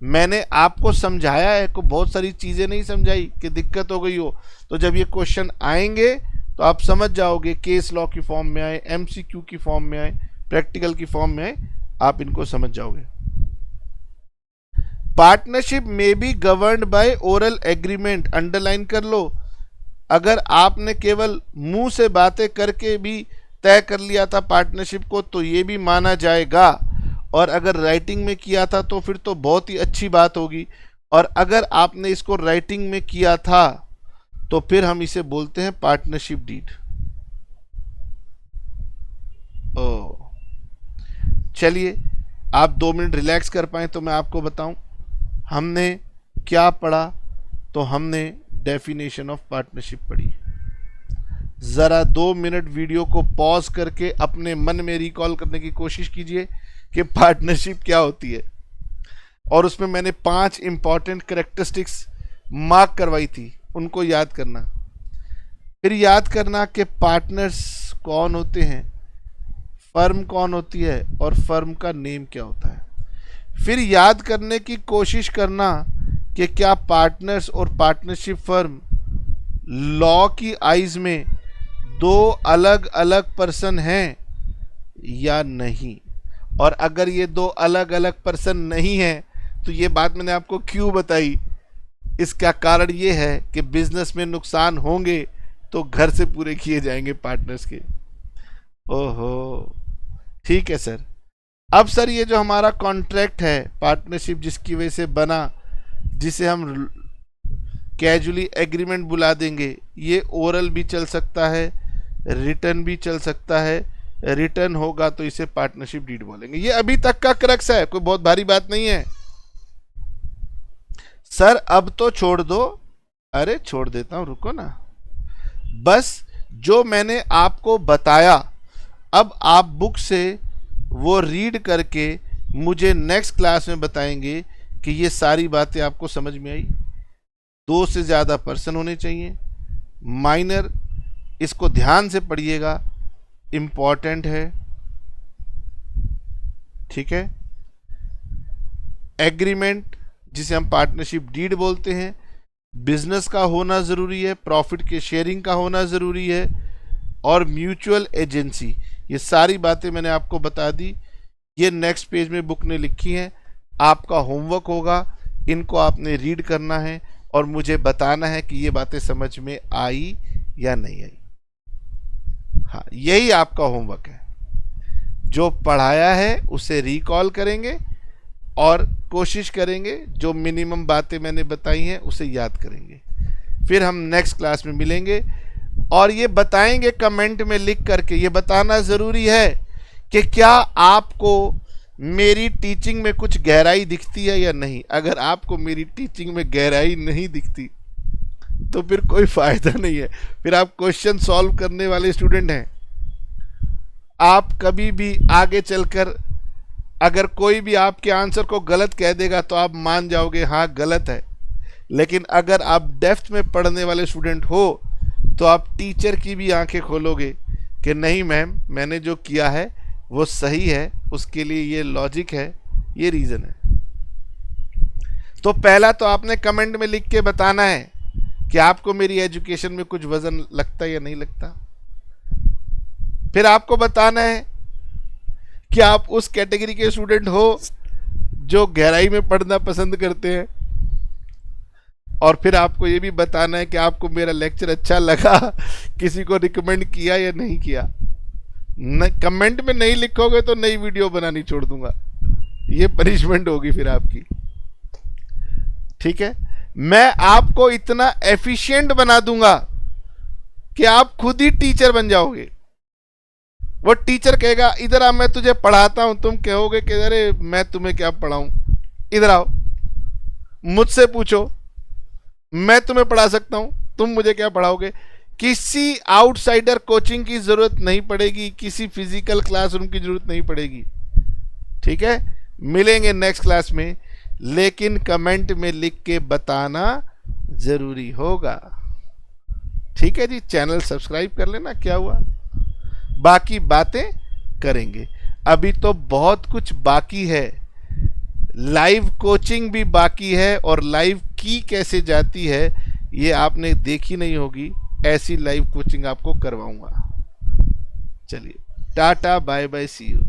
मैंने आपको समझाया है, को बहुत सारी चीज़ें नहीं समझाई कि दिक्कत हो गई हो, तो जब ये क्वेश्चन आएंगे तो आप समझ जाओगे, केस लॉ की फॉर्म में आए, एमसीक्यू की फॉर्म में आए, प्रैक्टिकल की फॉर्म में आए, आप इनको समझ जाओगे। पार्टनरशिप में be governed by oral agreement, underline कर लो। अगर आपने केवल मुंह से बातें करके भी तय कर लिया था पार्टनरशिप को, तो ये भी माना जाएगा, और अगर राइटिंग में किया था तो फिर तो बहुत ही अच्छी बात होगी, और अगर आपने इसको राइटिंग में किया था तो फिर हम इसे बोलते हैं पार्टनरशिप डीड। ओ चलिए, आप 2 मिनट रिलैक्स कर पाए तो मैं आपको बताऊं हमने क्या पढ़ा। तो हमने डेफिनेशन ऑफ पार्टनरशिप पढ़ी। ज़रा 2 मिनट वीडियो को पॉज करके अपने मन में रिकॉल करने की कोशिश कीजिए कि पार्टनरशिप क्या होती है, और उसमें मैंने 5 इंपॉर्टेंट कैरेक्टरिस्टिक्स मार्क करवाई थी, उनको याद करना। फिर याद करना कि पार्टनर्स कौन होते हैं, फर्म कौन होती है, और फर्म का नेम क्या होता है। फिर याद करने की कोशिश करना कि क्या पार्टनर्स और पार्टनरशिप फर्म लॉ की आइज में 2 अलग अलग पर्सन हैं या नहीं, और अगर ये 2 अलग अलग पर्सन नहीं हैं तो ये बात मैंने आपको क्यों बताई। इसका कारण ये है कि बिजनेस में नुकसान होंगे तो घर से पूरे किए जाएंगे पार्टनर्स के। ओहो, ठीक है सर। अब सर ये जो हमारा कॉन्ट्रैक्ट है पार्टनरशिप जिसकी वजह से बना, जिसे हम कैजुअली एग्रीमेंट बुला देंगे, ये ओरल भी चल सकता है, रिटर्न भी चल सकता है। रिटर्न होगा तो इसे पार्टनरशिप डीड बोलेंगे। ये अभी तक का क्रक्स है, कोई बहुत भारी बात नहीं है। सर अब तो छोड़ दो, अरे छोड़ देता हूं, रुको ना। बस जो मैंने आपको बताया, अब आप बुक से वो रीड करके मुझे नेक्स्ट क्लास में बताएंगे कि ये सारी बातें आपको समझ में आई। 2 से ज़्यादा पर्सन होने चाहिए, माइनर, इसको ध्यान से पढ़िएगा, इम्पॉर्टेंट है, ठीक है। एग्रीमेंट जिसे हम पार्टनरशिप डीड बोलते हैं, बिजनेस का होना ज़रूरी है, प्रॉफिट के शेयरिंग का होना ज़रूरी है, और म्यूचुअल एजेंसी। ये सारी बातें मैंने आपको बता दी, ये नेक्स्ट पेज में बुक ने लिखी हैं। आपका होमवर्क होगा, इनको आपने रीड करना है और मुझे बताना है कि ये बातें समझ में आई या नहीं आई। हाँ, यही आपका होमवर्क है। जो पढ़ाया है उसे रिकॉल करेंगे और कोशिश करेंगे जो मिनिमम बातें मैंने बताई हैं उसे याद करेंगे। फिर हम नेक्स्ट क्लास में मिलेंगे और ये बताएंगे कमेंट में लिख करके। ये बताना ज़रूरी है कि क्या आपको मेरी टीचिंग में कुछ गहराई दिखती है या नहीं। अगर आपको मेरी टीचिंग में गहराई नहीं दिखती तो फिर कोई फ़ायदा नहीं है, फिर आप क्वेश्चन सॉल्व करने वाले स्टूडेंट हैं। आप कभी भी आगे चलकर अगर कोई भी आपके आंसर को गलत कह देगा तो आप मान जाओगे हाँ गलत है, लेकिन अगर आप डेप्थ में पढ़ने वाले स्टूडेंट हो तो आप टीचर की भी आंखें खोलोगे कि नहीं मैम, मैंने जो किया है वो सही है, उसके लिए ये लॉजिक है, ये रीज़न है। तो पहला तो आपने कमेंट में लिख के बताना है कि आपको मेरी एजुकेशन में कुछ वजन लगता या नहीं लगता। फिर आपको बताना है कि आप उस कैटेगरी के स्टूडेंट हो जो गहराई में पढ़ना पसंद करते हैं। और फिर आपको ये भी बताना है कि आपको मेरा लेक्चर अच्छा लगा, किसी को रिकमेंड किया या नहीं किया। कमेंट में नहीं लिखोगे तो नई वीडियो बनानी छोड़ दूंगा, ये पनिशमेंट होगी फिर आपकी। ठीक है, मैं आपको इतना एफिशिएंट बना दूंगा कि आप खुद ही टीचर बन जाओगे। वो टीचर कहेगा इधर आ, मैं तुझे पढ़ाता हूं, तुम कहोगे कि अरे मैं तुम्हें क्या पढ़ाऊं, इधर आओ मुझसे पूछो, मैं तुम्हें पढ़ा सकता हूं, तुम मुझे क्या पढ़ाओगे। किसी आउटसाइडर कोचिंग की जरूरत नहीं पड़ेगी, किसी फिजिकल क्लासरूम की जरूरत नहीं पड़ेगी। ठीक है, मिलेंगे नेक्स्ट क्लास में, लेकिन कमेंट में लिख के बताना जरूरी होगा। ठीक है जी, चैनल सब्सक्राइब कर लेना, क्या हुआ, बाकी बातें करेंगे। अभी तो बहुत कुछ बाकी है, लाइव कोचिंग भी बाकी है, और लाइव की कैसे जाती है ये आपने देखी नहीं होगी, ऐसी लाइव कोचिंग आपको करवाऊंगा। चलिए, tata bye bye, see you.